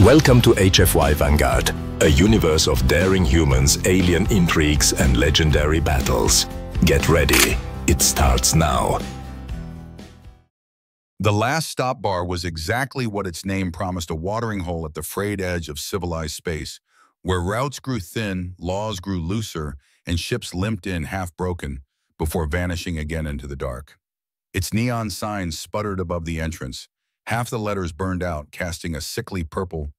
Welcome to HFY Vanguard, a universe of daring humans, alien intrigues, and legendary battles. Get ready, it starts now. The last stop bar was exactly what its name promised, a watering hole at the frayed edge of civilized space, where routes grew thin, laws grew looser, and ships limped in half-broken before vanishing again into the dark. Its neon signs sputtered above the entrance, half the letters burned out, casting a sickly purple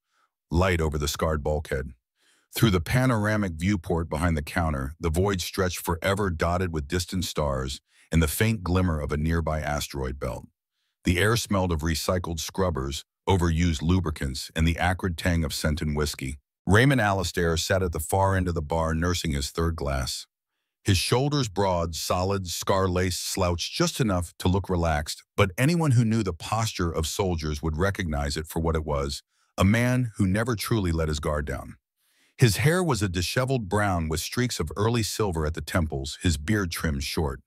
light over the scarred bulkhead. Through the panoramic viewport behind the counter, the void stretched forever, dotted with distant stars and the faint glimmer of a nearby asteroid belt. The air smelled of recycled scrubbers, overused lubricants, and the acrid tang of scented whiskey. Raymond Alastair sat at the far end of the bar, nursing his third glass. His shoulders broad, solid, scar-laced, slouched just enough to look relaxed, but anyone who knew the posture of soldiers would recognize it for what it was, a man who never truly let his guard down. His hair was a disheveled brown with streaks of early silver at the temples, his beard trimmed short.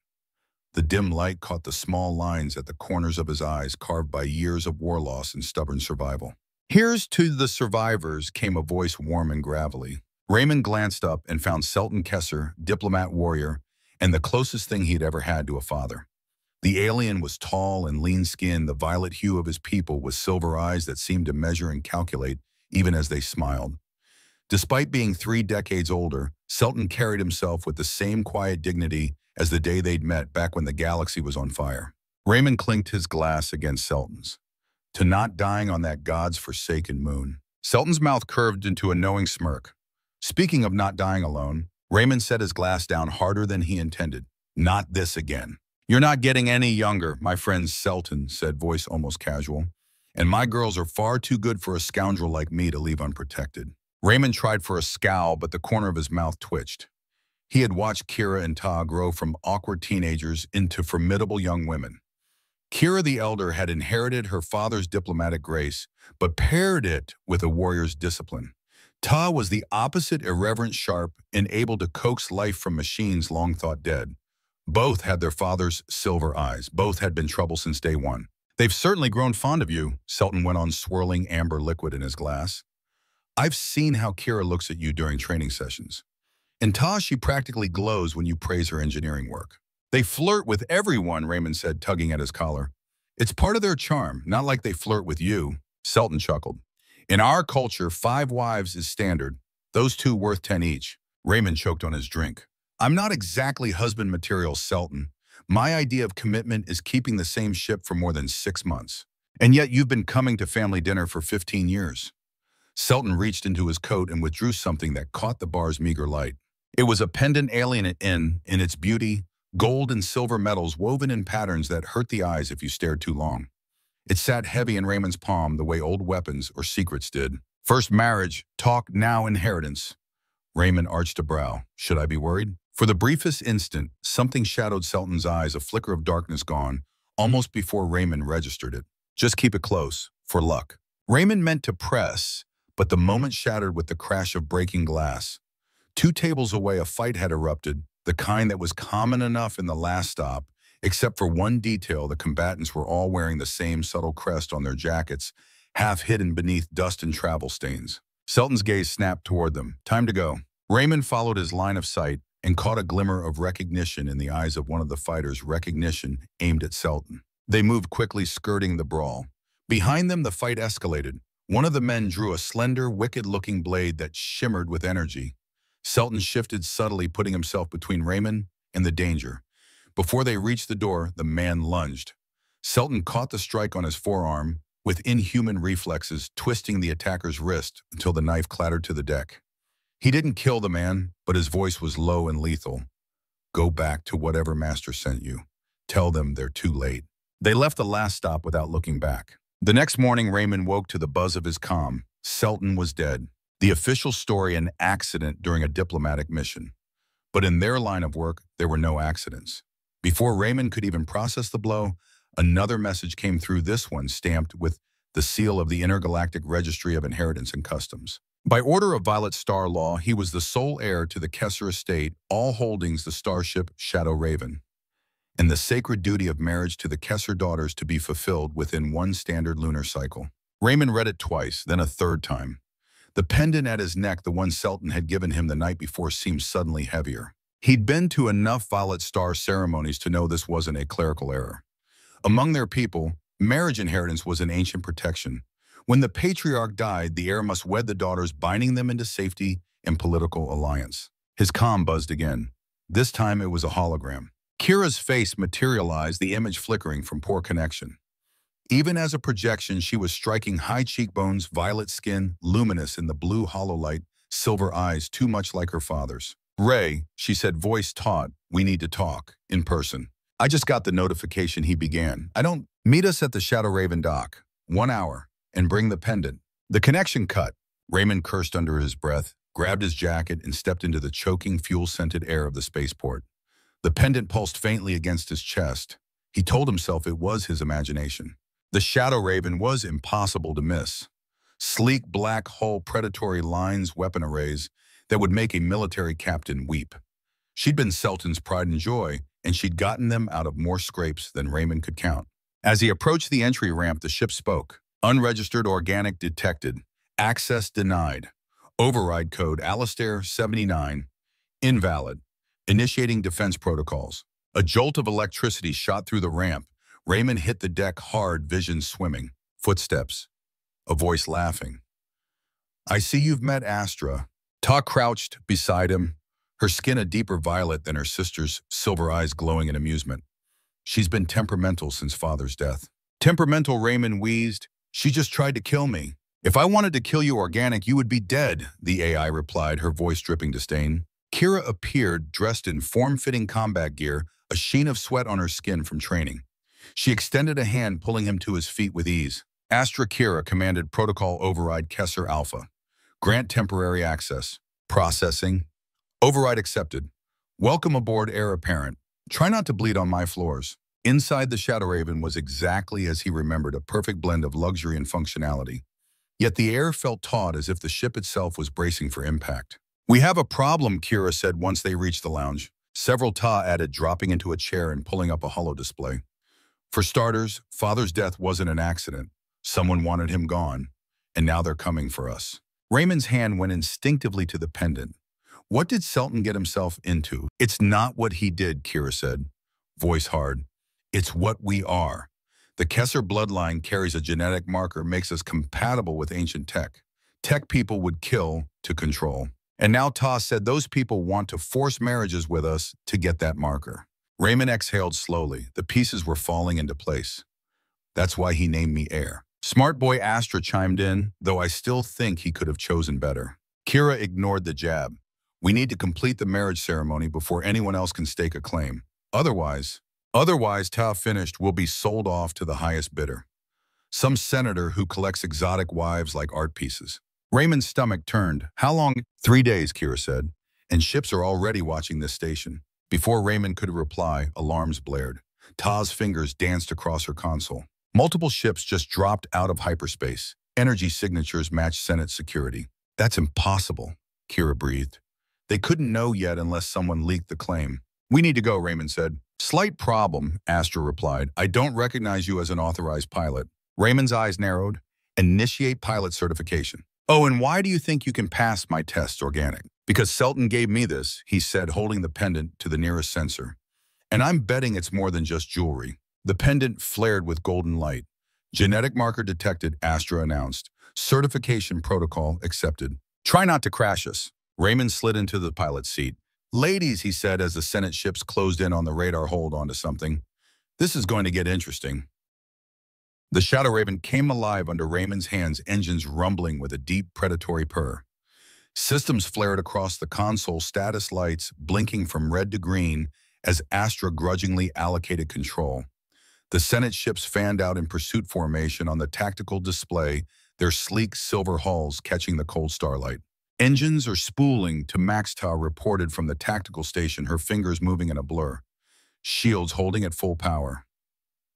The dim light caught the small lines at the corners of his eyes, carved by years of war loss and stubborn survival. "Here's to the survivors," came a voice warm and gravelly. Raymond glanced up and found Selton Kesser, diplomat warrior, and the closest thing he'd ever had to a father. The alien was tall and lean-skinned, the violet hue of his people with silver eyes that seemed to measure and calculate even as they smiled. Despite being 3 decades older, Selton carried himself with the same quiet dignity as the day they'd met back when the galaxy was on fire. Raymond clinked his glass against Selton's. To not dying on that God's forsaken moon. Selton's mouth curved into a knowing smirk. Speaking of not dying alone, Raymond set his glass down harder than he intended. "Not this again." "You're not getting any younger, my friend Selton," said, voice almost casual. "And my girls are far too good for a scoundrel like me to leave unprotected." Raymond tried for a scowl, but the corner of his mouth twitched. He had watched Kira and Ta grow from awkward teenagers into formidable young women. Kira the elder had inherited her father's diplomatic grace, but paired it with a warrior's discipline. Ta was the opposite, irreverent, sharp, and able to coax life from machines long thought dead. Both had their father's silver eyes. Both had been trouble since day one. "They've certainly grown fond of you," Selton went on, swirling amber liquid in his glass. "I've seen how Kira looks at you during training sessions. In Ta, she practically glows when you praise her engineering work." "They flirt with everyone," Raymond said, tugging at his collar. "It's part of their charm, not like they flirt with you." Selton chuckled. "In our culture, 5 wives is standard. Those 2 worth 10 each." Raymond choked on his drink. "I'm not exactly husband material, Selton. My idea of commitment is keeping the same ship for more than 6 months. And yet you've been coming to family dinner for 15 years. Selton reached into his coat and withdrew something that caught the bar's meager light. It was a pendant alien in its beauty, gold and silver metals woven in patterns that hurt the eyes if you stared too long. It sat heavy in Raymond's palm the way old weapons or secrets did. "First marriage, talk now inheritance." Raymond arched a brow. Should I be worried? For the briefest instant, something shadowed Selton's eyes, a flicker of darkness gone, almost before Raymond registered it. "Just keep it close, for luck." Raymond meant to press, but the moment shattered with the crash of breaking glass. 2 tables away, a fight had erupted, the kind that was common enough in the last stop, except for one detail: the combatants were all wearing the same subtle crest on their jackets, half hidden beneath dust and travel stains. Selton's gaze snapped toward them. "Time to go." Raymond followed his line of sight and caught a glimmer of recognition in the eyes of one of the fighters, recognition aimed at Selton. They moved quickly, skirting the brawl. Behind them, the fight escalated. One of the men drew a slender, wicked-looking blade that shimmered with energy. Selton shifted subtly, putting himself between Raymond and the danger. Before they reached the door, the man lunged. Selton caught the strike on his forearm, with inhuman reflexes, twisting the attacker's wrist until the knife clattered to the deck. He didn't kill the man, but his voice was low and lethal. "Go back to whatever master sent you. Tell them they're too late." They left the last stop without looking back. The next morning, Raymond woke to the buzz of his comm. Selton was dead. The official story: an accident during a diplomatic mission. But in their line of work, there were no accidents. Before Raymond could even process the blow, another message came through, this one stamped with the seal of the Intergalactic Registry of Inheritance and Customs. By order of Violet Star Law, he was the sole heir to the Kesser estate, all holdings the starship Shadow Raven, and the sacred duty of marriage to the Kesser daughters to be fulfilled within 1 standard lunar cycle. Raymond read it twice, then a third time. The pendant at his neck, the one Selton had given him the night before, seemed suddenly heavier. He'd been to enough Violet Star ceremonies to know this wasn't a clerical error. Among their people, marriage inheritance was an ancient protection. When the patriarch died, the heir must wed the daughters, binding them into safety and political alliance. His comm buzzed again. This time it was a hologram. Kira's face materialized, the image flickering from poor connection. Even as a projection, she was striking: high cheekbones, violet skin, luminous in the blue hollow light, silver eyes too much like her father's. "Ray," she said, voice taut, "we need to talk, in person." "I just got the notification," he began. "Meet us at the Shadow Raven dock. 1 hour. And bring the pendant." The connection cut. Raymond cursed under his breath, grabbed his jacket, and stepped into the choking, fuel-scented air of the spaceport. The pendant pulsed faintly against his chest. He told himself it was his imagination. The Shadow Raven was impossible to miss. Sleek black hull, predatory lines, weapon arrays that would make a military captain weep. She'd been Selton's pride and joy, and she'd gotten them out of more scrapes than Raymond could count. As he approached the entry ramp, the ship spoke. "Unregistered organic detected. Access denied. Override code Alistair 79. Invalid. Initiating defense protocols." A jolt of electricity shot through the ramp. Raymond hit the deck hard, vision swimming. Footsteps. A voice laughing. "I see you've met Astra." Ta crouched beside him, her skin a deeper violet than her sister's, silver eyes glowing in amusement. "She's been temperamental since Father's death." "Temperamental," Raymond wheezed. "She just tried to kill me." "If I wanted to kill you organic, you would be dead," the AI replied, her voice dripping disdain. Kira appeared, dressed in form-fitting combat gear, a sheen of sweat on her skin from training. She extended a hand, pulling him to his feet with ease. Astra Kira commanded Protocol Override Kessler Alpha. "Grant temporary access." "Processing." "Override accepted." "Welcome aboard, Heir Apparent. Try not to bleed on my floors." Inside the Shadow Raven was exactly as he remembered, a perfect blend of luxury and functionality. Yet the air felt taut, as if the ship itself was bracing for impact. "We have a problem," Kira said once they reached the lounge. Several Ta added, dropping into a chair and pulling up a holo display. "For starters, Father's death wasn't an accident. Someone wanted him gone, and now they're coming for us." Raymond's hand went instinctively to the pendant. What did Selton get himself into? "It's not what he did," Kira said, voice hard. "It's what we are. The Kessler bloodline carries a genetic marker, makes us compatible with ancient tech. Tech people would kill to control. And now Ta said those people want to force marriages with us to get that marker." Raymond exhaled slowly. The pieces were falling into place. "That's why he named me heir." Smart boy Astra chimed in, though I still think he could have chosen better. Kira ignored the jab. "We need to complete the marriage ceremony before anyone else can stake a claim. Otherwise, Ta finished, will be sold off to the highest bidder. Some senator who collects exotic wives like art pieces." Raymond's stomach turned. "How long?" 3 days, Kira said. "And ships are already watching this station." Before Raymond could reply, alarms blared. Ta's fingers danced across her console. Multiple ships just dropped out of hyperspace. Energy signatures matched Senate security. "That's impossible," Kira breathed. "They couldn't know yet unless someone leaked the claim." "We need to go," Raymond said. "Slight problem," Astra replied. "I don't recognize you as an authorized pilot." Raymond's eyes narrowed. "Initiate pilot certification." "Oh, and why do you think you can pass my tests, organic?" "Because Selton gave me this," he said, holding the pendant to the nearest sensor. "And I'm betting it's more than just jewelry." The pendant flared with golden light. "Genetic marker detected," Astra announced. "Certification protocol accepted." "Try not to crash us." Raymond slid into the pilot's seat. "Ladies," he said as the Senate ships closed in on the radar, hold onto something. "This is going to get interesting." The Shadow Raven came alive under Raymond's hands, engines rumbling with a deep predatory purr. Systems flared across the console, status lights blinking from red to green as Astra grudgingly allocated control. The Senate ships fanned out in pursuit formation on the tactical display, their sleek silver hulls catching the cold starlight. "Engines are spooling," to Maxta reported from the tactical station, her fingers moving in a blur. "Shields holding at full power."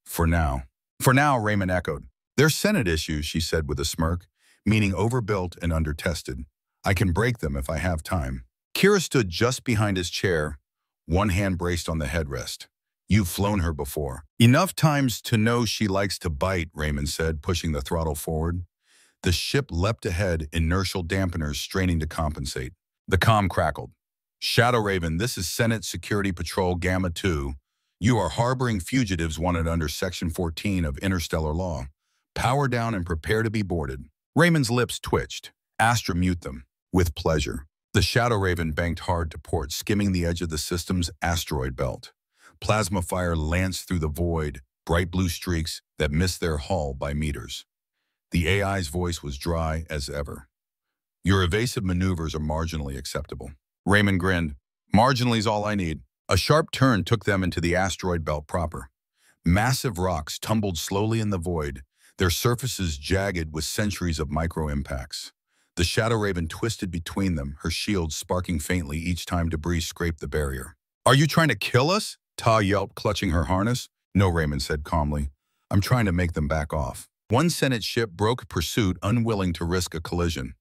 For now." "For now," Raymond echoed. "They're Senate issues," she said with a smirk, "meaning overbuilt and undertested. I can break them if I have time." Kira stood just behind his chair, one hand braced on the headrest. "You've flown her before." "Enough times to know she likes to bite," Raymond said, pushing the throttle forward. The ship leapt ahead, inertial dampeners straining to compensate. The comm crackled. Shadow Raven, this is Senate Security Patrol Gamma 2. You are harboring fugitives wanted under Section 14 of Interstellar Law. Power down and prepare to be boarded. Raymond's lips twitched. Astra, mute them. With pleasure. The Shadow Raven banked hard to port, skimming the edge of the system's asteroid belt. Plasma fire lanced through the void, bright blue streaks that missed their hull by meters. The AI's voice was dry as ever. Your evasive maneuvers are marginally acceptable. Raymond grinned. Marginally's all I need. A sharp turn took them into the asteroid belt proper. Massive rocks tumbled slowly in the void, their surfaces jagged with centuries of micro-impacts. The Shadow Raven twisted between them, her shield sparking faintly each time debris scraped the barrier. Are you trying to kill us? Ta yelped, clutching her harness. No, Raymond said calmly. I'm trying to make them back off. One Senate ship broke pursuit, unwilling to risk a collision.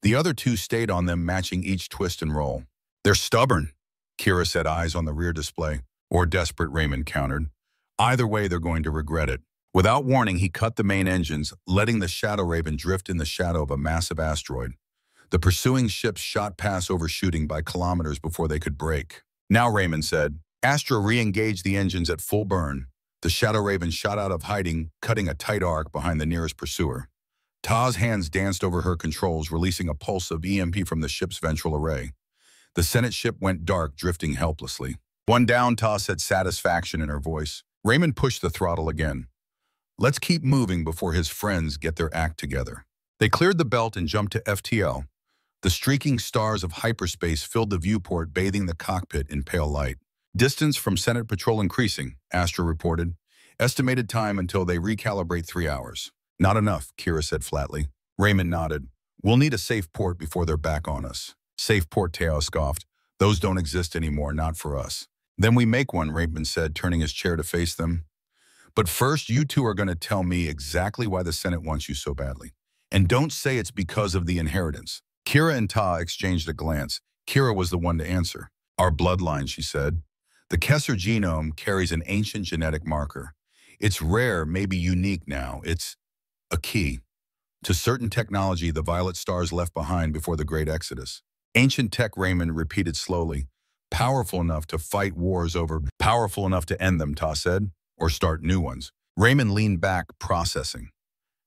The other two stayed on them, matching each twist and roll. They're stubborn, Kira said, eyes on the rear display. Or desperate, Raymond countered. Either way, they're going to regret it. Without warning, he cut the main engines, letting the Shadow Raven drift in the shadow of a massive asteroid. The pursuing ships shot past, overshooting by kilometers before they could brake. Now, Raymond said. Astra re-engaged the engines at full burn. The Shadow Raven shot out of hiding, cutting a tight arc behind the nearest pursuer. Ta's hands danced over her controls, releasing a pulse of EMP from the ship's ventral array. The Senate ship went dark, drifting helplessly. One down, Ta said, satisfaction in her voice. Raymond pushed the throttle again. Let's keep moving before his friends get their act together. They cleared the belt and jumped to FTL. The streaking stars of hyperspace filled the viewport, bathing the cockpit in pale light. Distance from Senate patrol increasing, Astra reported. Estimated time until they recalibrate 3 hours. Not enough, Kira said flatly. Raymond nodded. We'll need a safe port before they're back on us. Safe port, Teo scoffed. Those don't exist anymore, not for us. Then we make one, Raymond said, turning his chair to face them. But first, you two are going to tell me exactly why the Senate wants you so badly. And don't say it's because of the inheritance. Kira and Ta exchanged a glance. Kira was the one to answer. Our bloodline, she said. The Kessler genome carries an ancient genetic marker. It's rare, maybe unique now. It's a key to certain technology the violet stars left behind before the Great Exodus. Ancient tech, Raymond repeated slowly. Powerful enough to fight wars over, powerful enough to end them, Ta said, or start new ones. Raymond leaned back, processing.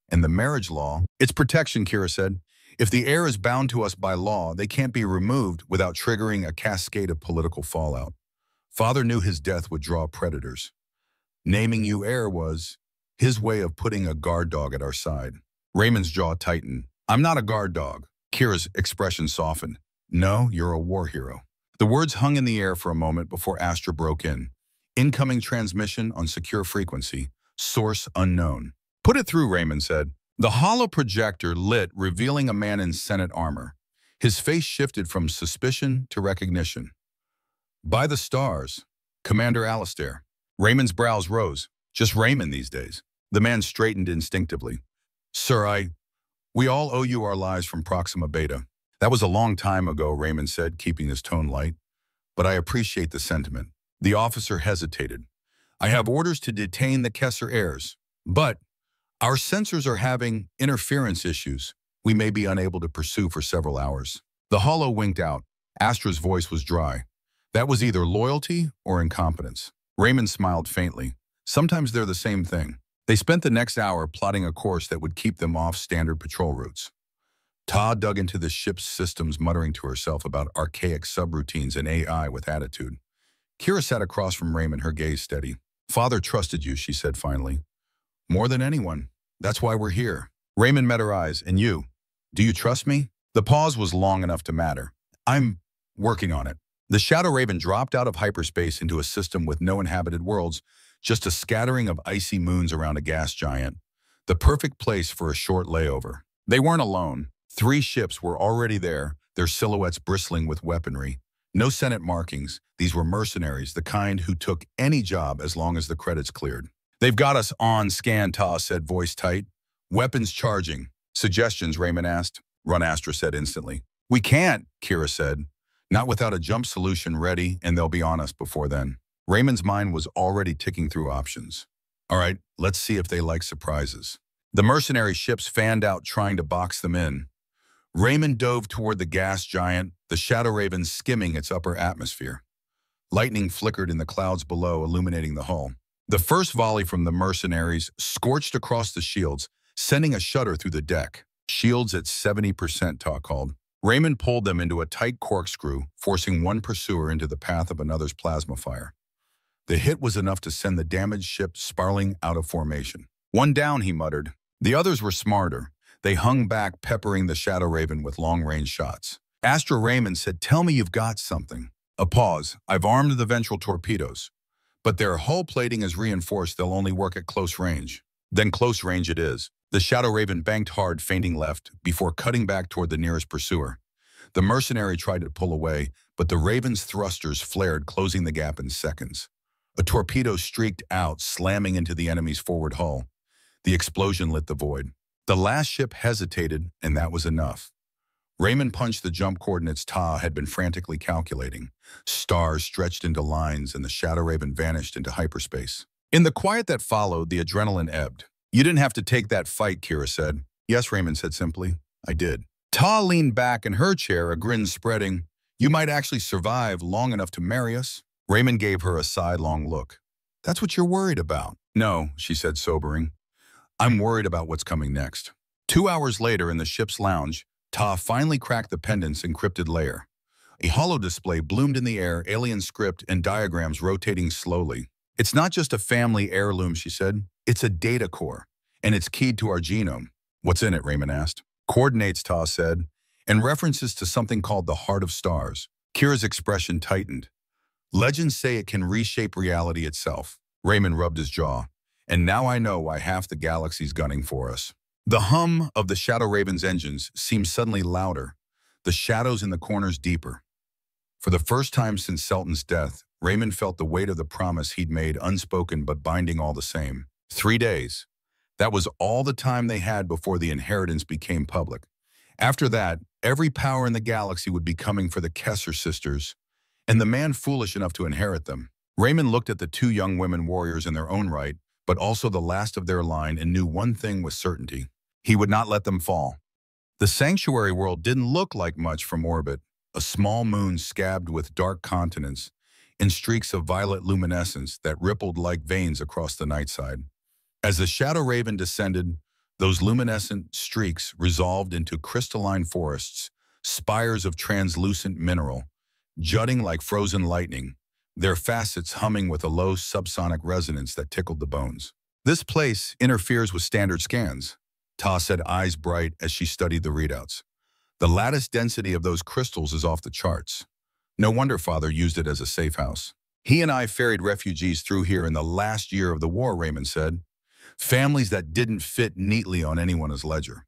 And the marriage law, it's protection, Kira said. If the heir is bound to us by law, they can't be removed without triggering a cascade of political fallout. Father knew his death would draw predators. Naming you heir was his way of putting a guard dog at our side. Raymond's jaw tightened. I'm not a guard dog. Kira's expression softened. No, you're a war hero. The words hung in the air for a moment before Astra broke in. Incoming transmission on secure frequency. Source unknown. Put it through, Raymond said. The hollow projector lit, revealing a man in Senate armor. His face shifted from suspicion to recognition. By the stars, Commander Alistair. Raymond's brows rose. Just Raymond these days. The man straightened instinctively. Sir, we all owe you our lives from Proxima Beta. That was a long time ago, Raymond said, keeping his tone light. But I appreciate the sentiment. The officer hesitated. I have orders to detain the Kessler heirs, but our sensors are having interference issues. We may be unable to pursue for several hours. The hollow winked out. Astra's voice was dry. That was either loyalty or incompetence. Raymond smiled faintly. Sometimes they're the same thing. They spent the next hour plotting a course that would keep them off standard patrol routes. Ta dug into the ship's systems, muttering to herself about archaic subroutines and AI with attitude. Kira sat across from Raymond, her gaze steady. Father trusted you, she said finally. More than anyone. That's why we're here. Raymond met her eyes. And you? Do you trust me? The pause was long enough to matter. I'm working on it. The Shadow Raven dropped out of hyperspace into a system with no inhabited worlds, just a scattering of icy moons around a gas giant. The perfect place for a short layover. They weren't alone. 3 ships were already there, their silhouettes bristling with weaponry. No Senate markings. These were mercenaries, the kind who took any job as long as the credits cleared. They've got us on scan, Ta said, voice tight. Weapons charging. Suggestions, Raymond asked. Run, Astra said instantly. We can't, Kira said. Not without a jump solution ready, and they'll be on us before then. Raymond's mind was already ticking through options. All right, let's see if they like surprises. The mercenary ships fanned out trying to box them in. Raymond dove toward the gas giant, the Shadow Raven skimming its upper atmosphere. Lightning flickered in the clouds below, illuminating the hull. The first volley from the mercenaries scorched across the shields, sending a shudder through the deck. Shields at 70%, Ta called. Raymond pulled them into a tight corkscrew, forcing one pursuer into the path of another's plasma fire. The hit was enough to send the damaged ship spiraling out of formation. "One down," he muttered. The others were smarter. They hung back, peppering the Shadow Raven with long-range shots. Astra Raymond said, "Tell me you've got something." A pause. "I've armed the ventral torpedoes. But their hull plating is reinforced, they'll only work at close range." Then close range it is. The Shadow Raven banked hard, feinting left, before cutting back toward the nearest pursuer. The mercenary tried to pull away, but the Raven's thrusters flared, closing the gap in seconds. A torpedo streaked out, slamming into the enemy's forward hull. The explosion lit the void. The last ship hesitated, and that was enough. Raymond punched the jump coordinates Ta had been frantically calculating. Stars stretched into lines, and the Shadow Raven vanished into hyperspace. In the quiet that followed, the adrenaline ebbed. "You didn't have to take that fight," Kira said. "Yes," Raymond said simply. "I did." Ta leaned back in her chair, a grin spreading. "You might actually survive long enough to marry us." Raymond gave her a sidelong look. "That's what you're worried about." "No," she said, sobering. "I'm worried about what's coming next." 2 hours later, in the ship's lounge, Ta finally cracked the pendant's encrypted layer. A holo display bloomed in the air, alien script and diagrams rotating slowly. "It's not just a family heirloom," she said. "It's a data core, and it's keyed to our genome." "What's in it?" Raymond asked. "Coordinates," Ta said, "and references to something called the Heart of Stars." Kira's expression tightened. "Legends say it can reshape reality itself." Raymond rubbed his jaw. "And now I know why half the galaxy's gunning for us." The hum of the Shadow Raven's engines seemed suddenly louder, the shadows in the corners deeper. For the first time since Selton's death, Raymond felt the weight of the promise he'd made, unspoken but binding all the same. 3 days. That was all the time they had before the inheritance became public. After that, every power in the galaxy would be coming for the Kessler sisters, and the man foolish enough to inherit them. Raymond looked at the 2 young women warriors in their own right, but also the last of their line, and knew one thing with certainty. He would not let them fall. The sanctuary world didn't look like much from orbit, a small moon scabbed with dark continents and streaks of violet luminescence that rippled like veins across the night side. As the Shadow Raven descended, those luminescent streaks resolved into crystalline forests, spires of translucent mineral, jutting like frozen lightning, their facets humming with a low subsonic resonance that tickled the bones. "This place interferes with standard scans," Ta said, eyes bright as she studied the readouts. "The lattice density of those crystals is off the charts. No wonder Father used it as a safe house." "He and I ferried refugees through here in the last year of the war," Raymond said. "Families that didn't fit neatly on anyone's ledger.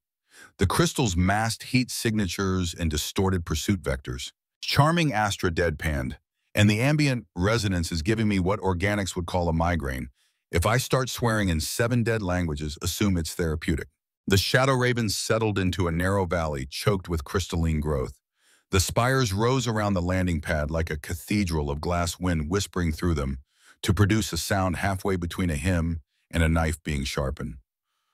The crystals masked heat signatures and distorted pursuit vectors." Charming Astra deadpanned. "And the ambient resonance is giving me what organics would call a migraine. If I start swearing in 7 dead languages, assume it's therapeutic." The Shadow Ravens settled into a narrow valley choked with crystalline growth. The spires rose around the landing pad like a cathedral of glass wind whispering through them to produce a sound halfway between a hymn and a knife being sharpened.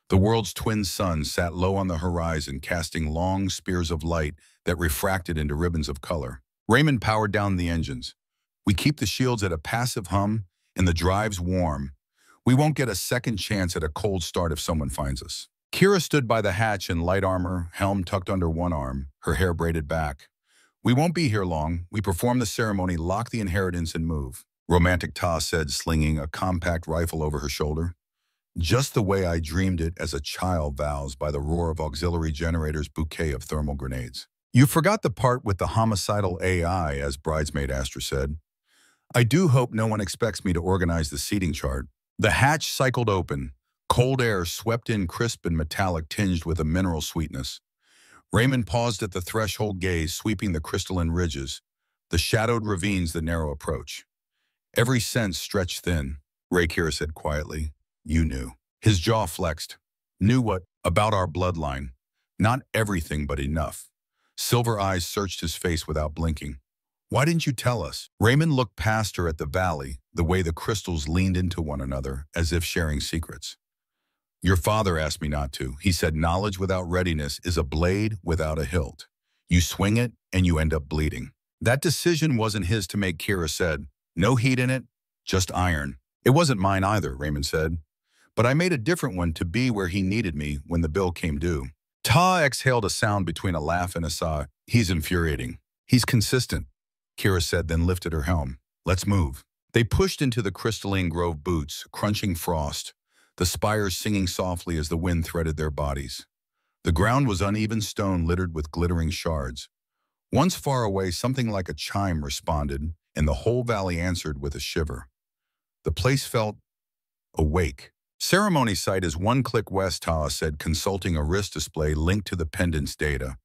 The world's twin sun sat low on the horizon, casting long spears of light that refracted into ribbons of color. Raymond powered down the engines. "We keep the shields at a passive hum and the drives warm. We won't get a second chance at a cold start if someone finds us." Kira stood by the hatch in light armor, helm tucked under one arm, her hair braided back. "We won't be here long. We perform the ceremony, lock the inheritance, and move." Romantic Ta said, slinging a compact rifle over her shoulder. "Just the way I dreamed it as a child vows by the roar of auxiliary generators' bouquet of thermal grenades." "You forgot the part with the homicidal AI," as bridesmaid Astra said. "I do hope no one expects me to organize the seating chart." The hatch cycled open. Cold air swept in, crisp and metallic, tinged with a mineral sweetness. Raymond paused at the threshold, gaze sweeping the crystalline ridges, the shadowed ravines, the narrow approach. Every sense stretched thin. Ray Kira said quietly, "You knew." His jaw flexed. "Knew what?" "About our bloodline. Not everything, but enough." Silver eyes searched his face without blinking. "Why didn't you tell us?" Raymond looked past her at the valley, the way the crystals leaned into one another, as if sharing secrets. Your father asked me not to. He said knowledge without readiness is a blade without a hilt. You swing it and you end up bleeding. That decision wasn't his to make, Kira said. No heat in it, just iron. It wasn't mine either, Raymond said. But I made a different one to be where he needed me when the bill came due. Ta exhaled a sound between a laugh and a sigh. He's infuriating. He's consistent, Kira said, then lifted her helm. Let's move. They pushed into the crystalline grove boots, crunching frost, the spires singing softly as the wind threaded their bodies. The ground was uneven stone littered with glittering shards. Once far away, something like a chime responded, and the whole valley answered with a shiver. The place felt awake. Ceremony site is 1 click west, Ta said, consulting a wrist display linked to the pendant's data.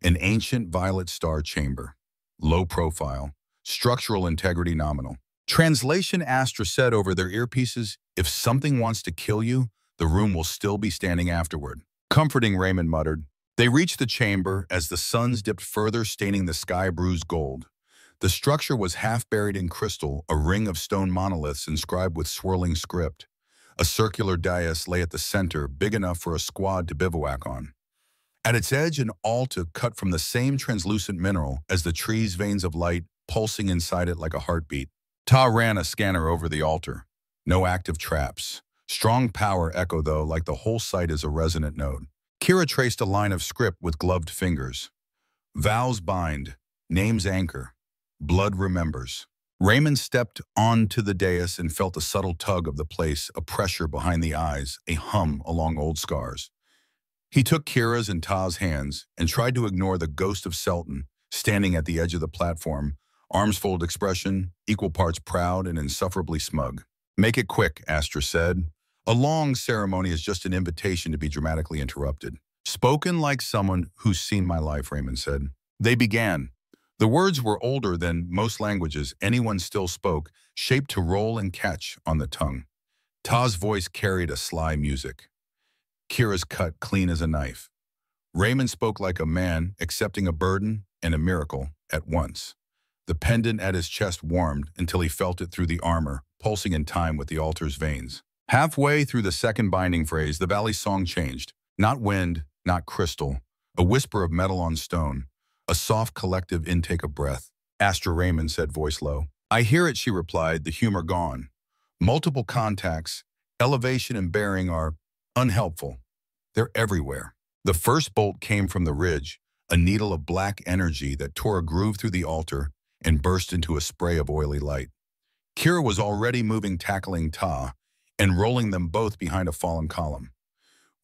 An ancient violet star chamber. Low profile. Structural integrity nominal. Translation, Astra said over their earpieces, if something wants to kill you, the room will still be standing afterward. Comforting, Raymond muttered. They reached the chamber as the suns dipped further, staining the sky bruised gold. The structure was half buried in crystal, a ring of stone monoliths inscribed with swirling script. A circular dais lay at the center, big enough for a squad to bivouac on. At its edge, an altar cut from the same translucent mineral as the tree's veins of light, pulsing inside it like a heartbeat. Ta ran a scanner over the altar. No active traps. Strong power echo, though, like the whole site is a resonant node. Kira traced a line of script with gloved fingers. Vows bind, names anchor, blood remembers. Raymond stepped onto the dais and felt a subtle tug of the place, a pressure behind the eyes, a hum along old scars. He took Kira's and Ta's hands and tried to ignore the ghost of Selton, standing at the edge of the platform, arms folded expression, equal parts proud and insufferably smug. Make it quick, Astra said. A long ceremony is just an invitation to be dramatically interrupted. Spoken like someone who's seen my life, Raymond said. They began. The words were older than most languages anyone still spoke, shaped to roll and catch on the tongue. Ta's voice carried a sly music. Kira's cut clean as a knife. Raymond spoke like a man, accepting a burden and a miracle at once. The pendant at his chest warmed until he felt it through the armor, pulsing in time with the altar's veins. Halfway through the second binding phrase, the valley's song changed. Not wind, not crystal, a whisper of metal on stone, a soft collective intake of breath. Astra, Raymond said, voice low. I hear it, she replied, the humor gone. Multiple contacts, elevation and bearing are unhelpful. They're everywhere. The first bolt came from the ridge, a needle of black energy that tore a groove through the altar and burst into a spray of oily light. Kira was already moving, tackling Ta, and rolling them both behind a fallen column.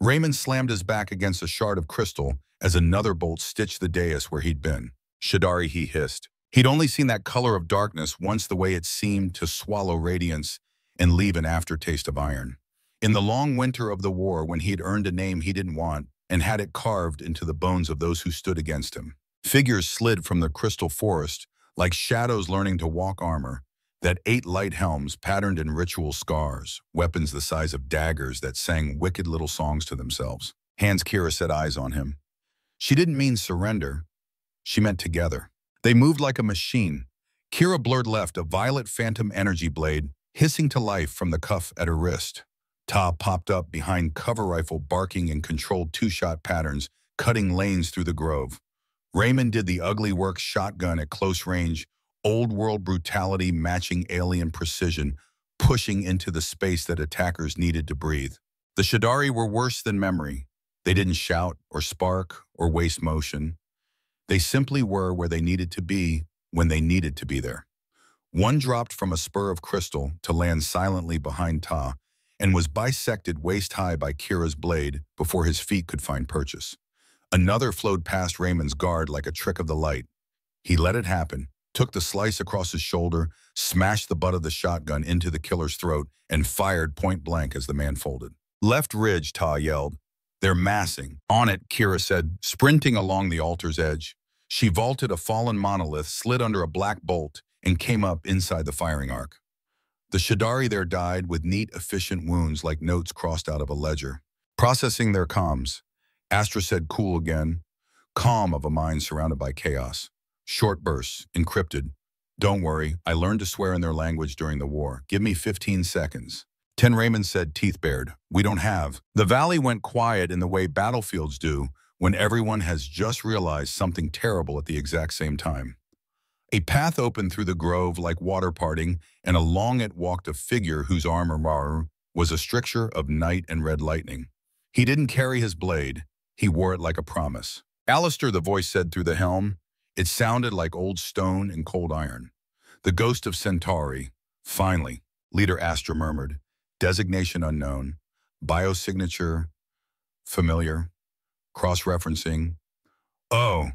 Raymond slammed his back against a shard of crystal as another bolt stitched the dais where he'd been. Shadari, he hissed. He'd only seen that color of darkness once, the way it seemed to swallow radiance and leave an aftertaste of iron. In the long winter of the war, when he'd earned a name he didn't want and had it carved into the bones of those who stood against him. Figures slid from the crystal forest, like shadows learning to walk armor, that 8 light helms patterned in ritual scars, weapons the size of daggers that sang wicked little songs to themselves. Hands, Kira set eyes on him. She didn't mean surrender. She meant together. They moved like a machine. Kira blurred left, a violet phantom energy blade, hissing to life from the cuff at her wrist. Ta popped up behind cover rifle, barking in controlled 2-shot patterns, cutting lanes through the grove. Raymond did the ugly work shotgun at close range, old-world brutality matching alien precision, pushing into the space that attackers needed to breathe. The Shadari were worse than memory. They didn't shout or spark or waste motion. They simply were where they needed to be when they needed to be there. One dropped from a spur of crystal to land silently behind Ta and was bisected waist-high by Kira's blade before his feet could find purchase. Another flowed past Raymond's guard like a trick of the light. He let it happen, took the slice across his shoulder, smashed the butt of the shotgun into the killer's throat, and fired point blank as the man folded. Left ridge, Ta yelled. They're massing. On it, Kira said, sprinting along the altar's edge. She vaulted a fallen monolith, slid under a black bolt, and came up inside the firing arc. The Shadari there died with neat, efficient wounds like notes crossed out of a ledger. Processing their comms. Astra said, cool again. Calm of a mind surrounded by chaos. Short bursts, encrypted. Don't worry, I learned to swear in their language during the war. Give me 15 seconds. 10 Raymond said, teeth bared. We don't have. The valley went quiet in the way battlefields do when everyone has just realized something terrible at the exact same time. A path opened through the grove like water parting, and along it walked a figure whose armor was a stricture of night and red lightning. He didn't carry his blade. He wore it like a promise. Alistair, the voice said through the helm. It sounded like old stone and cold iron. The ghost of Centauri. Finally, Leader Astra murmured. Designation unknown. Biosignature familiar. Cross-referencing. Oh,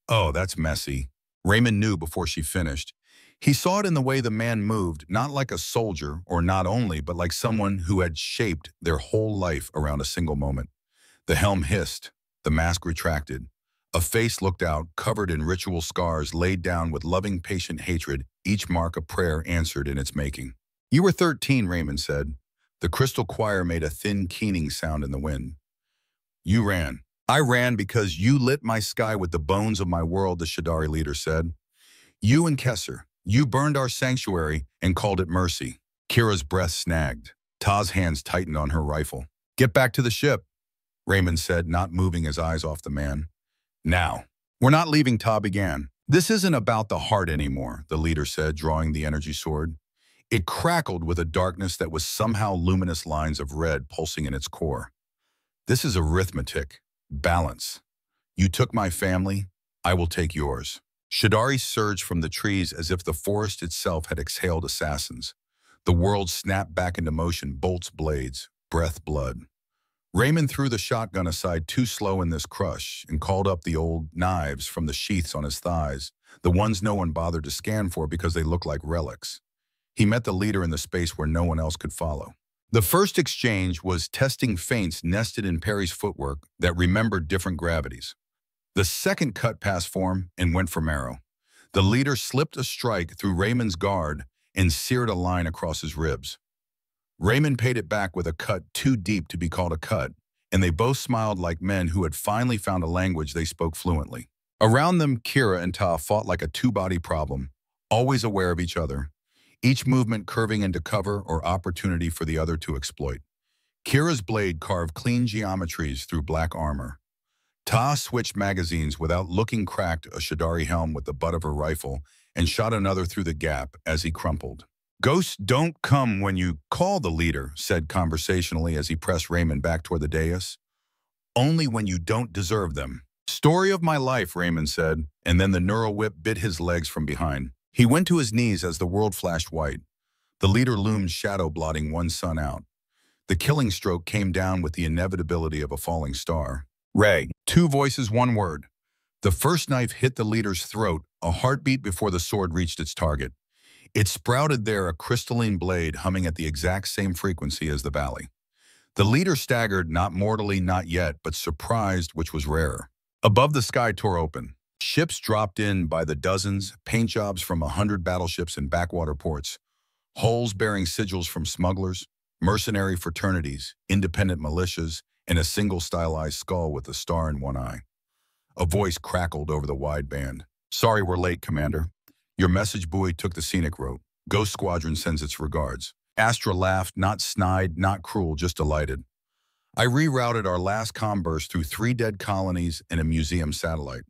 that's messy. Raymond knew before she finished. He saw it in the way the man moved, not like a soldier, or not only, but like someone who had shaped their whole life around a single moment. The helm hissed. The mask retracted. A face looked out, covered in ritual scars laid down with loving, patient hatred, each mark a prayer answered in its making. You were 13, Raymond said. The crystal choir made a thin, keening sound in the wind. You ran. I ran because you lit my sky with the bones of my world, the Shadari leader said. You and Kesser, you burned our sanctuary and called it mercy. Kira's breath snagged. Ta's hands tightened on her rifle. Get back to the ship, Raymond said, not moving his eyes off the man. Now. We're not leaving, Ta began. This isn't about the heart anymore, the leader said, drawing the energy sword. It crackled with a darkness that was somehow luminous lines of red pulsing in its core. This is arithmetic. Balance. You took my family, I will take yours. Shadari surged from the trees as if the forest itself had exhaled assassins. The world snapped back into motion, bolts, blades, breath, blood. Raymond threw the shotgun aside too slow in this crush and called up the old knives from the sheaths on his thighs, the ones no one bothered to scan for because they looked like relics. He met the leader in the space where no one else could follow. The first exchange was testing feints nested in Perry's footwork that remembered different gravities. The second cut past form and went for marrow. The leader slipped a strike through Raymond's guard and seared a line across his ribs. Raymond paid it back with a cut too deep to be called a cut, and they both smiled like men who had finally found a language they spoke fluently. Around them, Kira and Ta fought like a two-body problem, always aware of each other, each movement curving into cover or opportunity for the other to exploit. Kira's blade carved clean geometries through black armor. Ta switched magazines without looking, cracked a Shadari helm with the butt of her rifle, and shot another through the gap as he crumpled. Ghosts don't come when you call, the leader said conversationally as he pressed Raymond back toward the dais. Only when you don't deserve them. Story of my life, Raymond said, and then the neural whip bit his legs from behind. He went to his knees as the world flashed white. The leader loomed, shadow blotting one sun out. The killing stroke came down with the inevitability of a falling star. Ray. Two voices, one word. The first knife hit the leader's throat, a heartbeat before the sword reached its target. It sprouted there, a crystalline blade humming at the exact same frequency as the valley. The leader staggered, not mortally, not yet, but surprised, which was rarer. Above, the sky tore open. Ships dropped in by the dozens, paint jobs from 100 battleships and backwater ports, hulls bearing sigils from smugglers, mercenary fraternities, independent militias, and a single stylized skull with a star in one eye. A voice crackled over the wideband. Sorry we're late, Commander. Your message buoy took the scenic route. Ghost Squadron sends its regards. Astra laughed, not snide, not cruel, just delighted. I rerouted our last comm burst through 3 dead colonies and a museum satellite.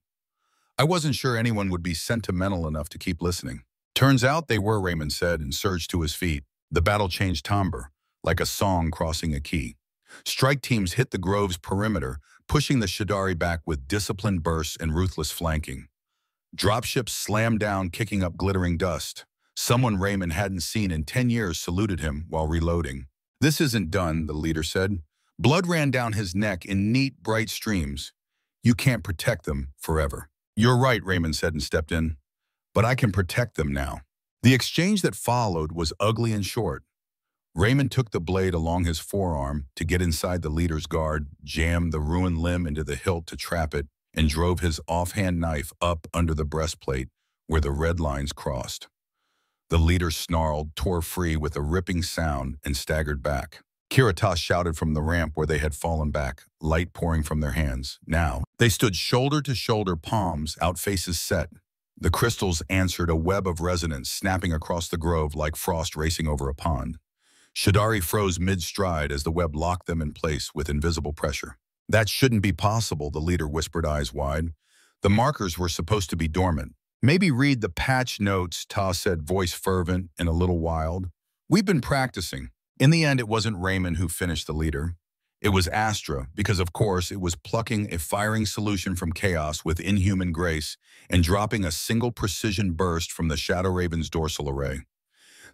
I wasn't sure anyone would be sentimental enough to keep listening. Turns out they were, Raymond said, and surged to his feet. The battle changed timbre, like a song crossing a key. Strike teams hit the grove's perimeter, pushing the Shadari back with disciplined bursts and ruthless flanking. Dropships slammed down, kicking up glittering dust. Someone Raymond hadn't seen in 10 years saluted him while reloading. This isn't done, the leader said. Blood ran down his neck in neat, bright streams. You can't protect them forever. You're right, Raymond said and stepped in. But I can protect them now. The exchange that followed was ugly and short. Raymond took the blade along his forearm to get inside the leader's guard, jammed the ruined limb into the hilt to trap it, and drove his offhand knife up under the breastplate where the red lines crossed. The leader snarled, tore free with a ripping sound, and staggered back. Kirita shouted from the ramp where they had fallen back, light pouring from their hands. Now, they stood shoulder to shoulder, palms out, faces set. The crystals answered, a web of resonance snapping across the grove like frost racing over a pond. Shadari froze mid-stride as the web locked them in place with invisible pressure. That shouldn't be possible, the leader whispered, eyes wide. The markers were supposed to be dormant. Maybe read the patch notes, Ta said, voice fervent and a little wild. We've been practicing. In the end, it wasn't Raymond who finished the leader. It was Astra, because of course it was plucking a firing solution from chaos with inhuman grace and dropping a single precision burst from the Shadow Raven's dorsal array.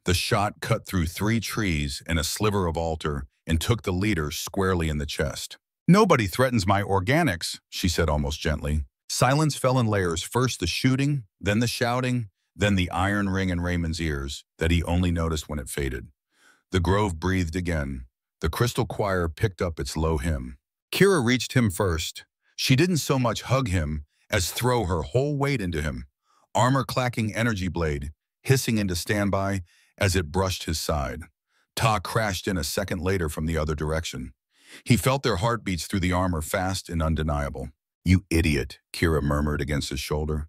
The shot cut through 3 trees and a sliver of altar and took the leader squarely in the chest. Nobody threatens my organics, she said almost gently. Silence fell in layers, first the shooting, then the shouting, then the iron ring in Raymond's ears that he only noticed when it faded. The grove breathed again. The crystal choir picked up its low hymn. Kira reached him first. She didn't so much hug him as throw her whole weight into him. Armor-clacking energy blade, hissing into standby as it brushed his side. Ta crashed in a second later from the other direction. He felt their heartbeats through the armor, fast and undeniable. You idiot, Kira murmured against his shoulder.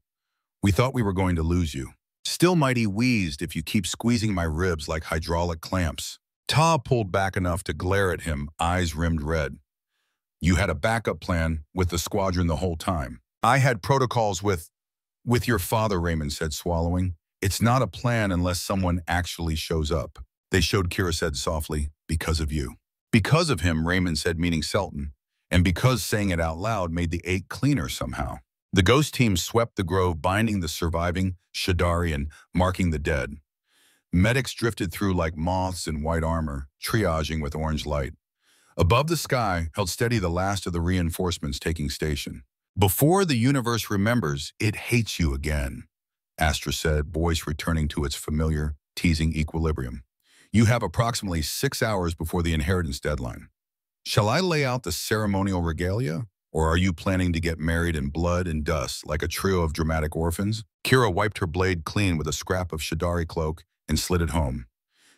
We thought we were going to lose you. Still mighty wheezed if you keep squeezing my ribs like hydraulic clamps. Ta pulled back enough to glare at him, eyes rimmed red. You had a backup plan with the squadron the whole time. I had protocols with your father, Raymond said, swallowing. It's not a plan unless someone actually shows up. They showed, Kira said softly, because of you. Because of him, Raymond said, meaning Selton. And because saying it out loud made the ache cleaner somehow. The ghost team swept the grove, binding the surviving, Shadari, and marking the dead. Medics drifted through like moths in white armor, triaging with orange light. Above the sky held steady the last of the reinforcements taking station. Before the universe remembers, it hates you again, Astra said, voice returning to its familiar, teasing equilibrium. You have approximately 6 hours before the inheritance deadline. Shall I lay out the ceremonial regalia? Or are you planning to get married in blood and dust like a trio of dramatic orphans? Kira wiped her blade clean with a scrap of Shadari cloak and slid it home.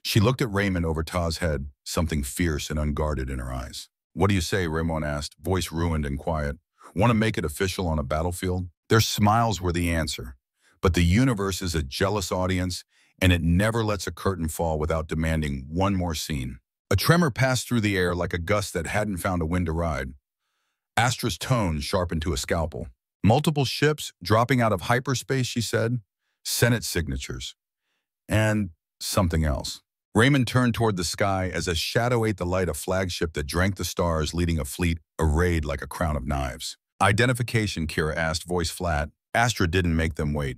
She looked at Raymond over Ta's head, something fierce and unguarded in her eyes. What do you say, Raymond asked, voice ruined and quiet. Want to make it official on a battlefield? Their smiles were the answer. But the universe is a jealous audience, and it never lets a curtain fall without demanding one more scene. A tremor passed through the air like a gust that hadn't found a wind to ride. Astra's tone sharpened to a scalpel. Multiple ships dropping out of hyperspace, she said. Senate signatures. And something else. Raymond turned toward the sky as a shadow ate the light, a flagship that drank the stars, leading a fleet arrayed like a crown of knives. Identification, Kira asked, voice flat. Astra didn't make them wait.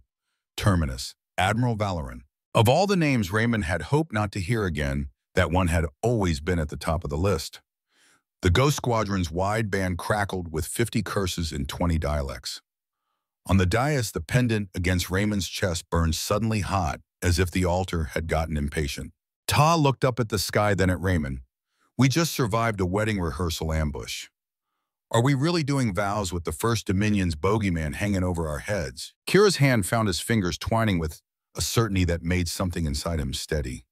Terminus. Admiral Valoran. Of all the names Raymond had hoped not to hear again, that one had always been at the top of the list. The Ghost Squadron's wide band crackled with 50 curses in 20 dialects. On the dais, the pendant against Raymond's chest burned suddenly hot, as if the altar had gotten impatient. Ta looked up at the sky, then at Raymond. We just survived a wedding rehearsal ambush. Are we really doing vows with the First Dominion's bogeyman hanging over our heads? Kira's hand found his fingers twining with a certainty that made something inside him steady.